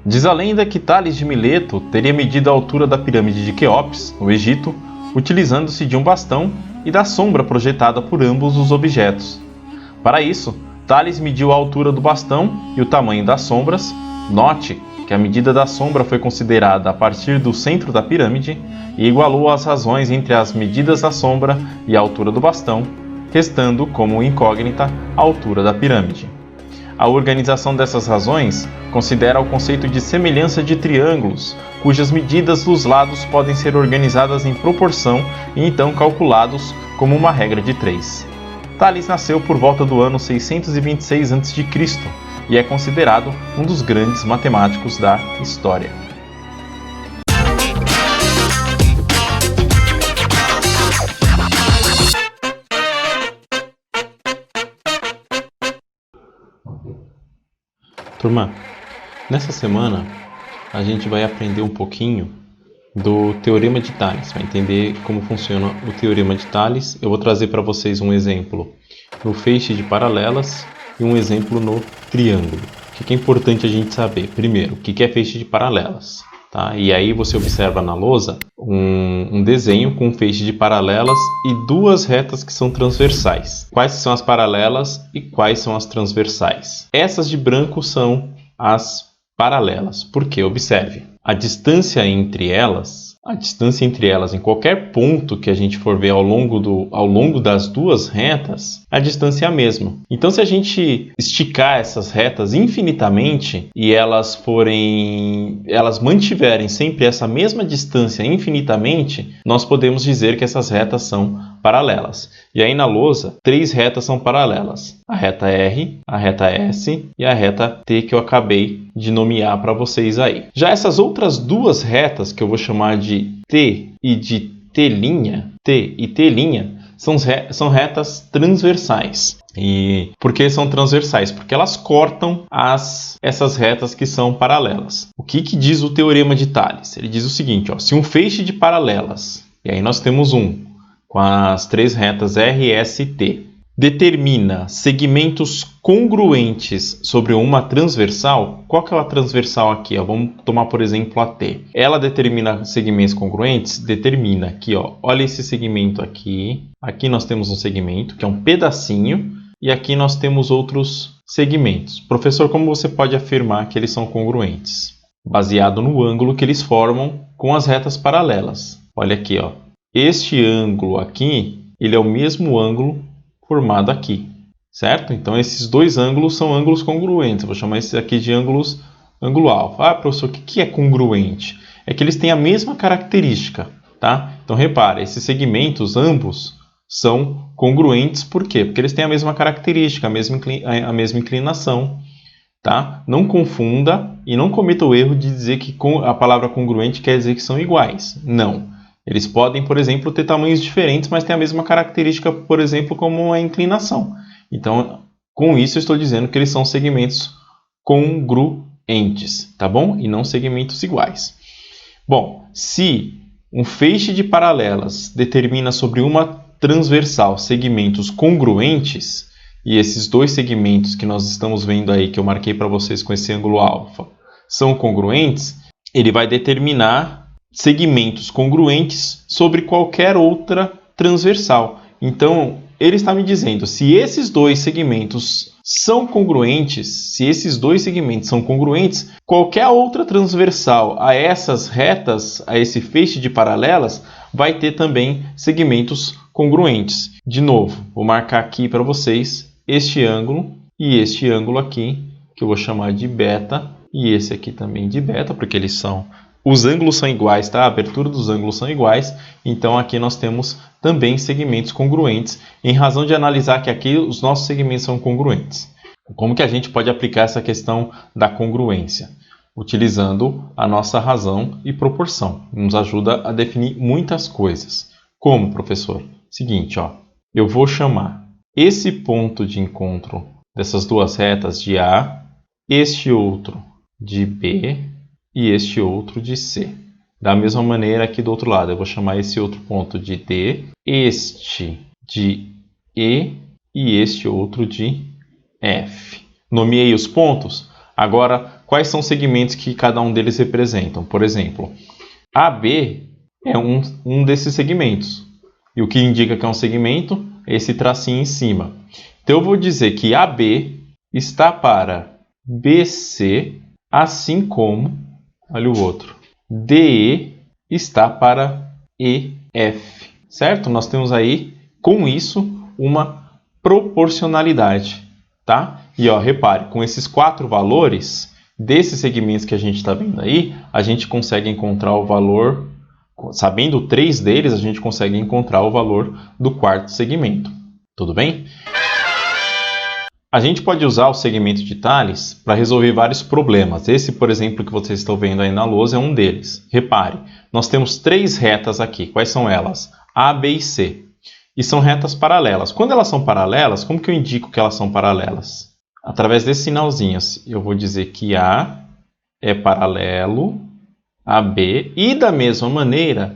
Diz a lenda que Tales de Mileto teria medido a altura da pirâmide de Quéops, no Egito, utilizando-se de um bastão e da sombra projetada por ambos os objetos. Para isso, Tales mediu a altura do bastão e o tamanho das sombras. Note que a medida da sombra foi considerada a partir do centro da pirâmide e igualou as razões entre as medidas da sombra e a altura do bastão, restando como incógnita a altura da pirâmide. A organização dessas razões considera o conceito de semelhança de triângulos, cujas medidas dos lados podem ser organizadas em proporção e então calculados como uma regra de 3. Tales nasceu por volta do ano 626 a.C. e é considerado um dos grandes matemáticos da história. Turma, nessa semana a gente vai aprender um pouquinho do Teorema de Tales, vai entender como funciona o Teorema de Tales. Eu vou trazer para vocês um exemplo no feixe de paralelas e um exemplo no triângulo. O que é importante a gente saber? Primeiro, o que é feixe de paralelas? Tá? E aí você observa na lousa um desenho com um feixe de paralelas e duas retas que são transversais. Quais são as paralelas e quais são as transversais? Essas de branco são as paralelas. Por quê? Observe. A distância entre elas em qualquer ponto que a gente for ver ao longo das duas retas, a distância é a mesma. Então, se a gente esticar essas retas infinitamente e elas mantiverem sempre essa mesma distância infinitamente, nós podemos dizer que essas retas são paralelas. E aí na lousa, 3 retas são paralelas. A reta R, a reta S e a reta T que eu acabei de nomear para vocês aí. Já essas outras duas retas que eu vou chamar de T e de T', são retas transversais. E por que são transversais? Porque elas cortam essas retas que são paralelas. O que diz o Teorema de Tales? Ele diz o seguinte, se um feixe de paralelas, e aí nós temos com as 3 retas R, S e T, determina segmentos congruentes sobre uma transversal. Qual que é a transversal aqui? Vamos tomar, por exemplo, a T. Ela determina segmentos congruentes? Determina aqui, olha esse segmento aqui. Aqui nós temos um segmento, que é um pedacinho, e aqui nós temos outros segmentos. Professor, como você pode afirmar que eles são congruentes? Baseado no ângulo que eles formam com as retas paralelas. Olha aqui, este ângulo aqui, ele é o mesmo ângulo formado aqui, certo? Então, esses dois ângulos são ângulos congruentes. Eu vou chamar esses aqui de ângulo alfa. Professor, o que é congruente? É que eles têm a mesma característica, tá? Então, repare, esses segmentos, ambos, são congruentes. Por quê? Porque eles têm a mesma característica, a mesma inclinação, tá? Não confunda e não cometa o erro de dizer que a palavra congruente quer dizer que são iguais. Não. Eles podem, por exemplo, ter tamanhos diferentes, mas têm a mesma característica, por exemplo, como a inclinação. Então, com isso, eu estou dizendo que eles são segmentos congruentes, tá bom? E não segmentos iguais. Bom, se um feixe de paralelas determina sobre uma transversal segmentos congruentes, e esses dois segmentos que nós estamos vendo aí, que eu marquei para vocês com esse ângulo alfa, são congruentes, ele vai determinar segmentos congruentes sobre qualquer outra transversal. Então, ele está me dizendo, se esses dois segmentos são congruentes, qualquer outra transversal a essas retas, a esse feixe de paralelas, vai ter também segmentos congruentes. De novo, vou marcar aqui para vocês este ângulo e este ângulo aqui, que eu vou chamar de beta, e esse aqui também de beta, porque os ângulos são iguais, tá? A abertura dos ângulos são iguais, então aqui nós temos também segmentos congruentes, em razão de analisar que aqui os nossos segmentos são congruentes. Como que a gente pode aplicar essa questão da congruência? Utilizando a nossa razão e proporção. Nos ajuda a definir muitas coisas. Como, professor? Seguinte, eu vou chamar esse ponto de encontro dessas duas retas de A, este outro de B, e este outro de C. Da mesma maneira aqui do outro lado, eu vou chamar esse outro ponto de D, este de E e este outro de F. Nomeei os pontos. Agora, quais são os segmentos que cada um deles representam. Por exemplo, AB é um desses segmentos. E o que indica que é um segmento é esse tracinho em cima. Então eu vou dizer que AB está para BC, assim como, olha o outro, DE está para EF, certo? Nós temos aí, com isso, uma proporcionalidade, tá? E ó, repare, com esses 4 valores, desses segmentos que a gente está vendo aí, a gente consegue encontrar o valor, sabendo 3 deles, a gente consegue encontrar o valor do 4º segmento. Tudo bem? A gente pode usar o segmento de Thales para resolver vários problemas. Esse, por exemplo, que vocês estão vendo aí na lousa é um deles. Repare, nós temos 3 retas aqui. Quais são elas? A, B e C. E são retas paralelas. Quando elas são paralelas, como que eu indico que elas são paralelas? Através desses sinalzinhos. Eu vou dizer que A é paralelo a B e, da mesma maneira,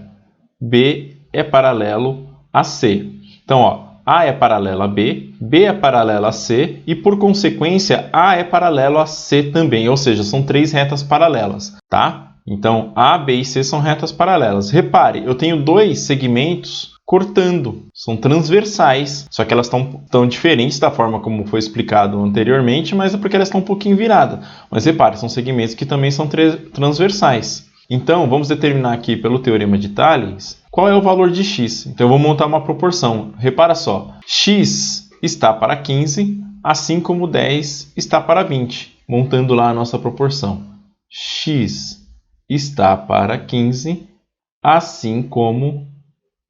B é paralelo a C. Então, ó, A é paralelo a B, B é paralelo a C e, por consequência, A é paralelo a C também. Ou seja, são 3 retas paralelas, tá? Então, A, B e C são retas paralelas. Repare, eu tenho 2 segmentos cortando, são transversais, só que elas estão tão diferentes da forma como foi explicado anteriormente, mas é porque elas estão um pouquinho viradas. Mas repare, são segmentos que também são transversais. Então, vamos determinar aqui pelo teorema de Thales qual é o valor de x. Então, eu vou montar uma proporção. Repara só, x está para 15, assim como 10 está para 20. Montando lá a nossa proporção. X está para 15, assim como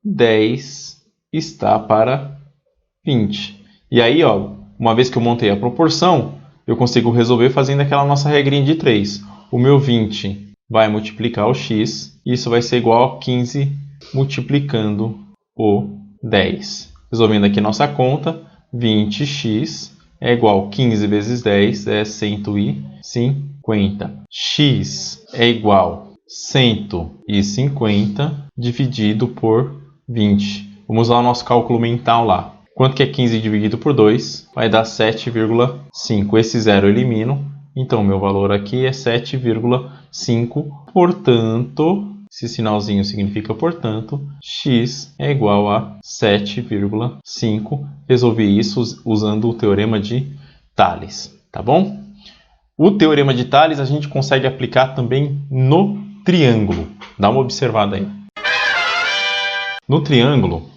10 está para 20. E aí, ó, uma vez que eu montei a proporção, eu consigo resolver fazendo aquela nossa regrinha de 3. O meu 20 vai multiplicar o x, e isso vai ser igual a 15 multiplicando o 10. Resolvendo aqui nossa conta, 20x é igual a 15 vezes 10, é 150. X é igual a 150 dividido por 20. Vamos usar o nosso cálculo mental lá. Quanto que é 15 dividido por 2? Vai dar 7,5. Esse zero eu elimino. Então, meu valor aqui é 7,5. Portanto, esse sinalzinho significa portanto, x é igual a 7,5. Resolvi isso usando o teorema de Thales, tá bom? O teorema de Thales a gente consegue aplicar também no triângulo. Dá uma observada aí. No triângulo,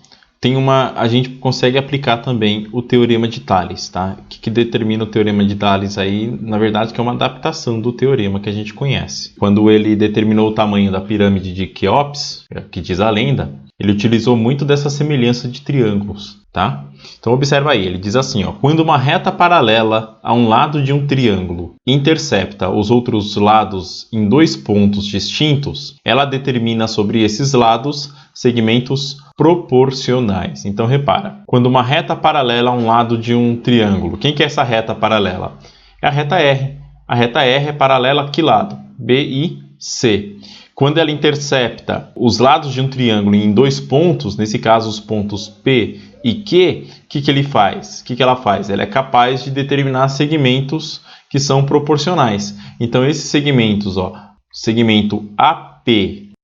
a gente consegue aplicar também o teorema de Thales, tá? O que determina o teorema de Thales aí, na verdade, que é uma adaptação do teorema que a gente conhece. Quando ele determinou o tamanho da pirâmide de Quéops, que diz a lenda, ele utilizou muito dessa semelhança de triângulos, tá? Então observa aí, ele diz assim, ó, quando uma reta paralela a um lado de um triângulo intercepta os outros lados em 2 pontos distintos, ela determina sobre esses lados segmentos proporcionais. Então repara, quando uma reta paralela a um lado de um triângulo, quem que é essa reta paralela? É a reta R. A reta R é paralela a que lado? B e C. Quando ela intercepta os lados de um triângulo em 2 pontos, nesse caso os pontos P e Q, o que ele faz? O que ela faz? Ela é capaz de determinar segmentos que são proporcionais. Então esses segmentos, ó, segmento AP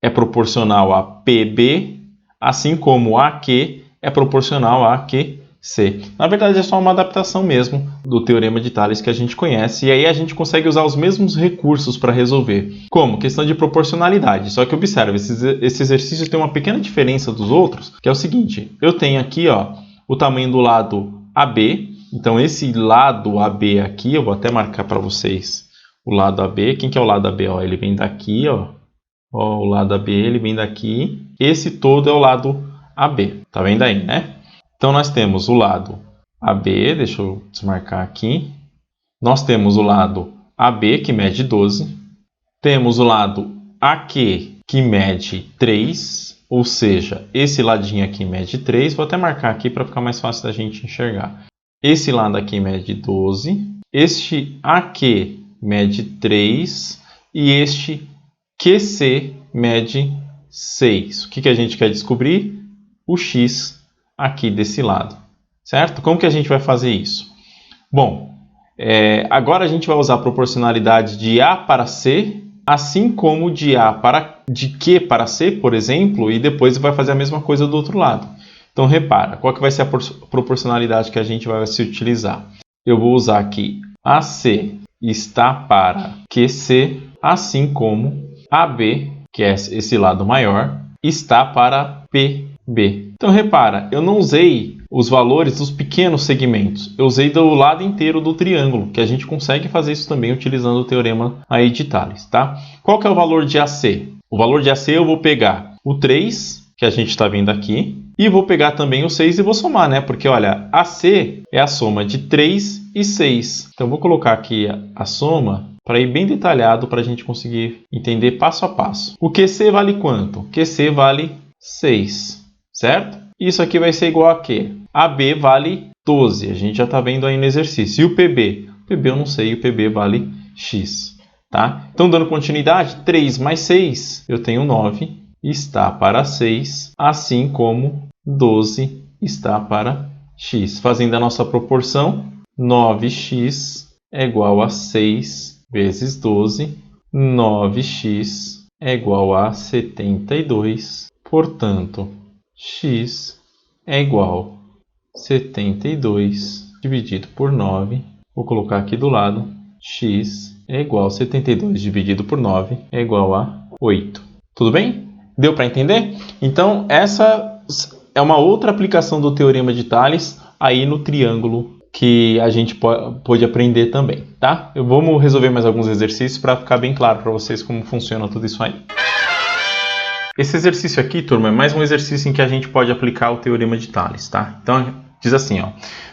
é proporcional a PB, assim como AQ é proporcional a AQC. Na verdade é só uma adaptação mesmo do teorema de Thales que a gente conhece, e aí a gente consegue usar os mesmos recursos para resolver. Como? Questão de proporcionalidade. Só que observe, esse exercício tem uma pequena diferença dos outros, que é o seguinte, eu tenho aqui, ó, o tamanho do lado AB, então esse lado AB aqui, eu vou até marcar para vocês o lado AB. Quem que é o lado AB? Ó, ele vem daqui, ó. Ó, o lado AB ele vem daqui. Esse todo é o lado AB. Tá vendo aí, né? Então nós temos o lado AB, deixa eu desmarcar aqui. Nós temos o lado AB, que mede 12. Temos o lado AQ, que mede 3. Ou seja, esse ladinho aqui mede 3. Vou até marcar aqui para ficar mais fácil da gente enxergar. Esse lado aqui mede 12. Este AQ mede 3. E este QC mede 6. O que a gente quer descobrir? O X aqui desse lado, certo? Como que a gente vai fazer isso? Bom, Agora a gente vai usar a proporcionalidade de A para C, assim como de Q para C, por exemplo, e depois vai fazer a mesma coisa do outro lado. Então repara, qual que vai ser a proporcionalidade que a gente vai se utilizar? Eu vou usar aqui AC está para QC, assim como AB, que é esse lado maior, está para PB. Então repara, eu não usei os valores dos pequenos segmentos, eu usei do lado inteiro do triângulo, que a gente consegue fazer isso também utilizando o teorema aí de Tales, tá? Qual que é o valor de AC? O valor de AC eu vou pegar o 3, que a gente está vendo aqui, e vou pegar também o 6 e vou somar, né? Porque olha, AC é a soma de 3 e 6. Então vou colocar aqui a soma para ir bem detalhado para a gente conseguir entender passo a passo. O QC vale quanto? O QC vale 6, certo? Isso aqui vai ser igual a quê? AB vale 12, a gente já está vendo aí no exercício. E o PB? O PB eu não sei, o PB vale X, tá? Então, dando continuidade, 3 mais 6, eu tenho 9, está para 6, assim como 12 está para X. Fazendo a nossa proporção, 9x é igual a 6 vezes 12, 9x é igual a 72, portanto, x é igual a 72 dividido por 9, vou colocar aqui do lado, x é igual a 72 dividido por 9 é igual a 8. Tudo bem? Deu para entender? Então, essa é uma outra aplicação do Teorema de Tales aí no triângulo que a gente pode aprender também, tá? Vamos resolver mais alguns exercícios para ficar bem claro para vocês como funciona tudo isso aí. Esse exercício aqui, turma, é mais um exercício em que a gente pode aplicar o Teorema de Tales, tá? Então, diz assim, ó.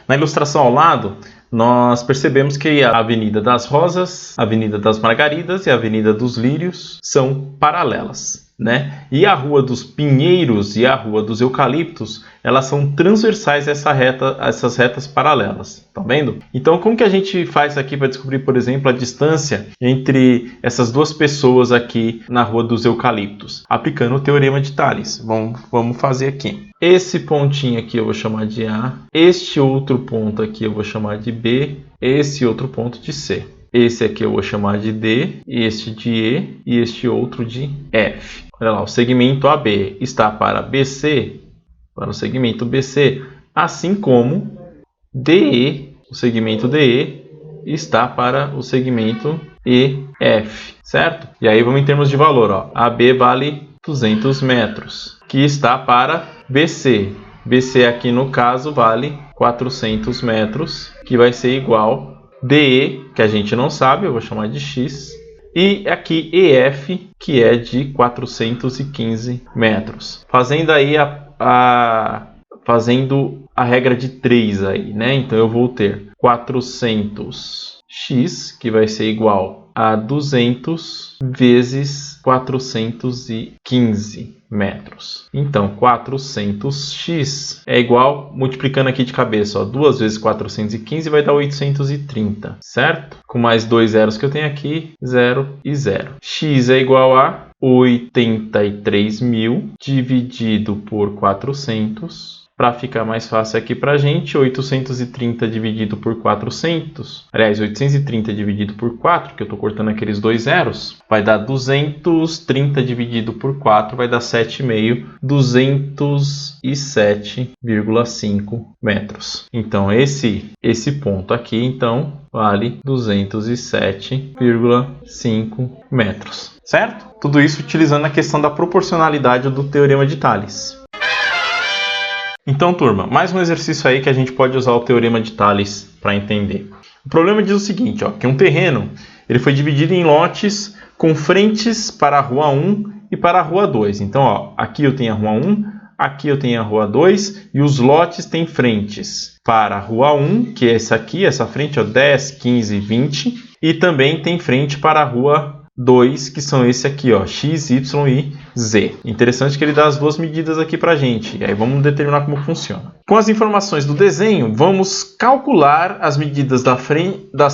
Na ilustração ao lado, nós percebemos que a Avenida das Rosas, a Avenida das Margaridas e a Avenida dos Lírios são paralelas, né? E a Rua dos Pinheiros e a Rua dos Eucaliptos, elas são transversais a essas retas paralelas, tá vendo? Então, como que a gente faz aqui para descobrir, por exemplo, a distância entre essas duas pessoas aqui na Rua dos Eucaliptos? Aplicando o Teorema de Tales. Vamos fazer aqui. Esse pontinho aqui eu vou chamar de A, este outro ponto aqui eu vou chamar de B, esse outro ponto de C. Esse aqui eu vou chamar de D, este de E e este outro de F. Olha lá, o segmento AB está para BC, para o segmento BC, assim como DE, o segmento DE, está para o segmento EF, certo? E aí vamos em termos de valor, ó. AB vale 200 metros, que está para BC. BC aqui no caso vale 400 metros, que vai ser igual DE, que a gente não sabe, eu vou chamar de X, e aqui EF, que é de 415 metros. Fazendo aí fazendo a regra de 3 aí, né? Então eu vou ter 400x, que vai ser igual a 200 vezes 415 metros. Então, 400x é igual, multiplicando aqui de cabeça, ó, 2 vezes 415 vai dar 830, certo? Com mais 2 zeros que eu tenho aqui, 0 e 0. X é igual a 83.000 dividido por 400. Para ficar mais fácil aqui para a gente, 830 dividido por 400, aliás, 830 dividido por 4, que eu estou cortando aqueles 2 zeros, vai dar 230 dividido por 4, vai dar 7,5, 207,5 metros. Então, esse ponto aqui, então, vale 207,5 metros, certo? Tudo isso utilizando a questão da proporcionalidade do Teorema de Tales. Então, turma, mais um exercício aí que a gente pode usar o Teorema de Tales para entender. O problema diz o seguinte, ó, que um terreno ele foi dividido em lotes com frentes para a Rua 1 e para a Rua 2. Então, ó, aqui eu tenho a Rua 1, aqui eu tenho a Rua 2 e os lotes têm frentes para a Rua 1, que é essa aqui, essa frente, ó, 10, 15, 20, e também tem frente para a Rua 2, que são esse aqui, ó, X, Y e Z. Interessante que ele dá as duas medidas aqui pra gente. E aí vamos determinar como funciona. Com as informações do desenho, vamos calcular as medidas das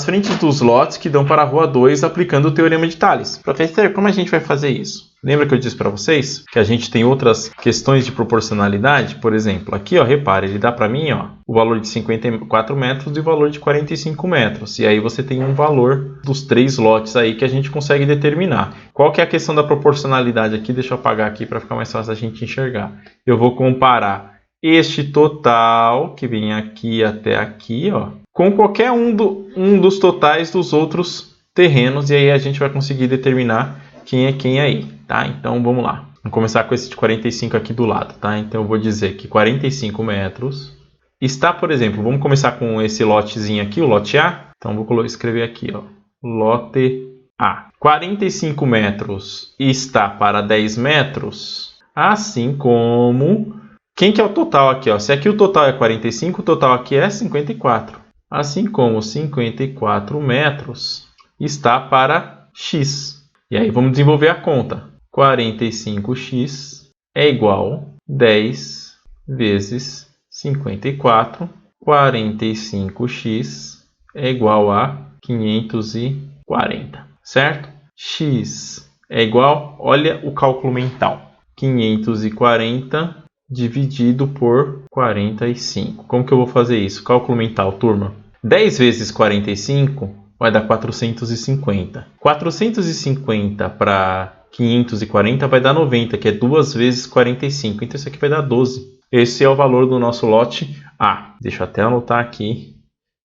frentes dos lotes que dão para a Rua 2 aplicando o Teorema de Tales. Professor, como a gente vai fazer isso? Lembra que eu disse para vocês que a gente tem outras questões de proporcionalidade? Por exemplo, aqui, ó, repare, ele dá para mim, ó, o valor de 54 metros e o valor de 45 metros. E aí você tem um valor dos 3 lotes aí que a gente consegue determinar. Qual que é a questão da proporcionalidade aqui? Deixa eu apagar aqui para ficar mais fácil a gente enxergar. Eu vou comparar este total, que vem aqui até aqui, ó, com qualquer um dos totais dos outros terrenos, e aí a gente vai conseguir determinar quem é quem aí, tá? Então vamos lá. Vamos começar com esse de 45 aqui do lado, tá? Então eu vou dizer que 45 metros está, por exemplo, vamos começar com esse lotezinho aqui, o lote A. Então vou escrever aqui, ó, lote A. 45 metros está para 10 metros, assim como... Quem que é o total aqui, ó? Se aqui o total é 45, o total aqui é 54. Assim como 54 metros está para x. E aí vamos desenvolver a conta. 45x é igual a 10 vezes 54. 45x é igual a 540, certo? X é igual, olha o cálculo mental, 540 dividido por 45. Como que eu vou fazer isso? Cálculo mental, turma. 10 vezes 45 vai dar 450. 450 para 540 vai dar 90, que é 2 vezes 45. Então isso aqui vai dar 12. Esse é o valor do nosso lote A. Deixa eu até anotar aqui.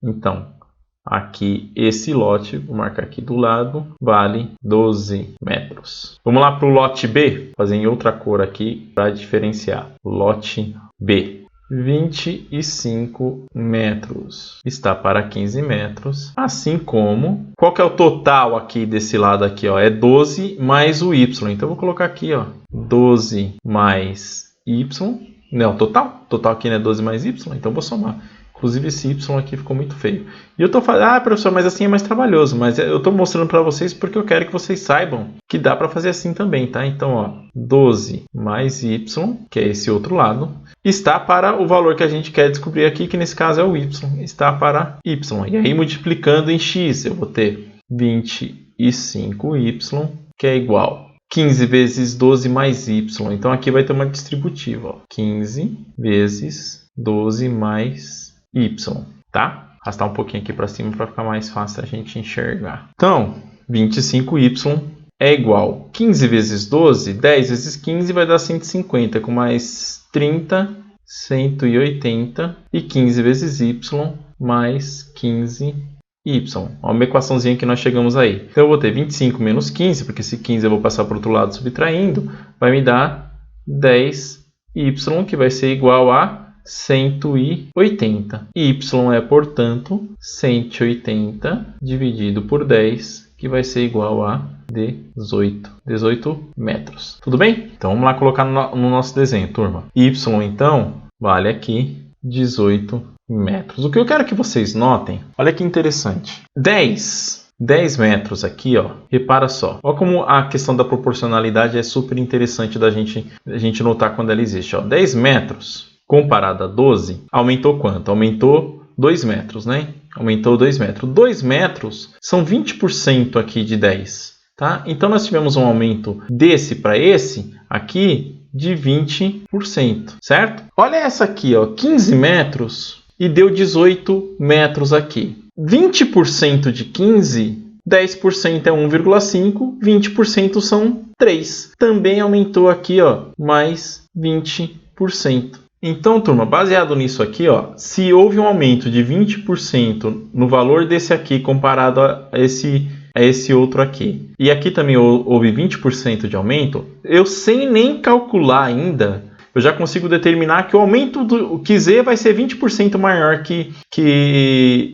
Então, aqui esse lote, vou marcar aqui do lado, vale 12 metros. Vamos lá para o lote B, fazer em outra cor aqui para diferenciar. Lote B. 25 metros está para 15 metros, assim como... Qual que é o total aqui desse lado aqui, ó? É 12 mais o y. Então eu vou colocar aqui, ó, 12 mais y. Não, total. Total aqui não é 12 mais y, então eu vou somar. Inclusive esse y aqui ficou muito feio. E eu estou falando, professor, mas assim é mais trabalhoso. Mas eu estou mostrando para vocês porque eu quero que vocês saibam que dá para fazer assim também, tá? Então, ó, 12 mais y, que é esse outro lado, está para o valor que a gente quer descobrir aqui, que nesse caso é o y. Está para y. E aí, multiplicando em x, eu vou ter 25y, que é igual a 15 vezes 12 mais y. Então, aqui vai ter uma distributiva, ó, 15 vezes 12 mais y, tá? Arrastar um pouquinho aqui para cima para ficar mais fácil a gente enxergar. Então, 25y é igual a 15 vezes 12, 10 vezes 15 vai dar 150, com mais 30, 180, e 15 vezes y mais 15y. Ó, uma equaçãozinha que nós chegamos aí. Então, eu vou ter 25 menos 15, porque esse 15 eu vou passar para o outro lado subtraindo, vai me dar 10y, que vai ser igual a 180. Y é, portanto, 180 dividido por 10, que vai ser igual a 18 metros. Tudo bem? Então, vamos lá colocar no nosso desenho, turma. Y, então, vale aqui 18 metros. O que eu quero que vocês notem, olha que interessante. 10 metros aqui, ó, repara só. Olha como a questão da proporcionalidade é super interessante da gente notar quando ela existe. Ó. 10 metros comparado a 12, aumentou quanto? Aumentou 2 metros, né? Aumentou 2 metros. 2 metros são 20% aqui de 10, tá? Então, nós tivemos um aumento desse para esse aqui de 20%, certo? Olha essa aqui, ó, 15 metros e deu 18 metros aqui. 20% de 15, 10% é 1,5, 20% são 3. Também aumentou aqui, ó, mais 20%. Então, turma, baseado nisso aqui, ó, se houve um aumento de 20% no valor desse aqui comparado a esse outro aqui, e aqui também houve 20% de aumento, eu sem nem calcular ainda, eu já consigo determinar que o aumento do Z vai ser 20% maior que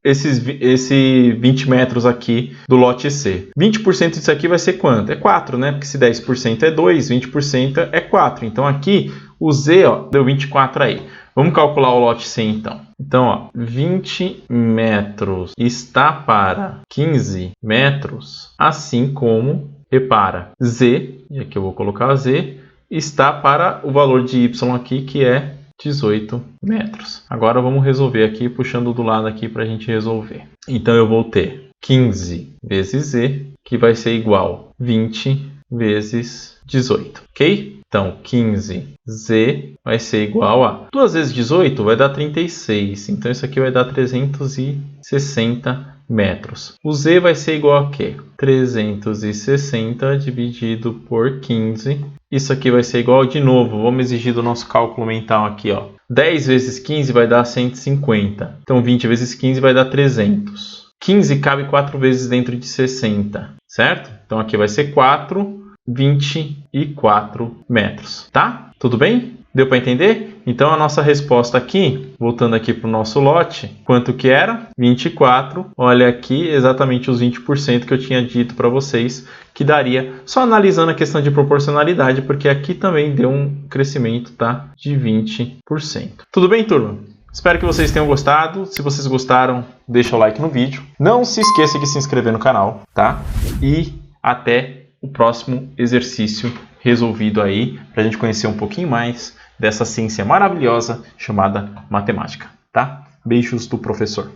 esse 20 metros aqui do lote C. 20% disso aqui vai ser quanto? É 4, né? Porque se 10% é 2, 20% é 4. Então aqui o Z, ó, deu 24 aí. Vamos calcular o lote C então. Então, ó, 20 metros está para 15 metros, assim como, repara, Z, e aqui eu vou colocar Z, está para o valor de Y aqui, que é 18 metros. Agora vamos resolver aqui, puxando do lado aqui para a gente resolver. Então eu vou ter 15 vezes Z, que vai ser igual a 20 vezes 18, ok? Então, 15z vai ser igual a 2 vezes 18 vai dar 36. Então, isso aqui vai dar 360 metros. O z vai ser igual a quê? 360 dividido por 15. Isso aqui vai ser igual, de novo, vamos exigir do nosso cálculo mental aqui, ó. 10 vezes 15 vai dar 150. Então, 20 vezes 15 vai dar 300. 15 cabe 4 vezes dentro de 60, certo? Então, aqui vai ser 4, 24 metros, tá? Tudo bem? Deu para entender? Então, a nossa resposta aqui, voltando aqui para o nosso lote, quanto que era? 24. Olha aqui, exatamente os 20% que eu tinha dito para vocês que daria, só analisando a questão de proporcionalidade, porque aqui também deu um crescimento, tá? De 20%. Tudo bem, turma? Espero que vocês tenham gostado. Se vocês gostaram, deixa o like no vídeo. Não se esqueça de se inscrever no canal, tá? E até o próximo exercício resolvido aí, para a gente conhecer um pouquinho mais dessa ciência maravilhosa chamada matemática, tá? Beijos do professor.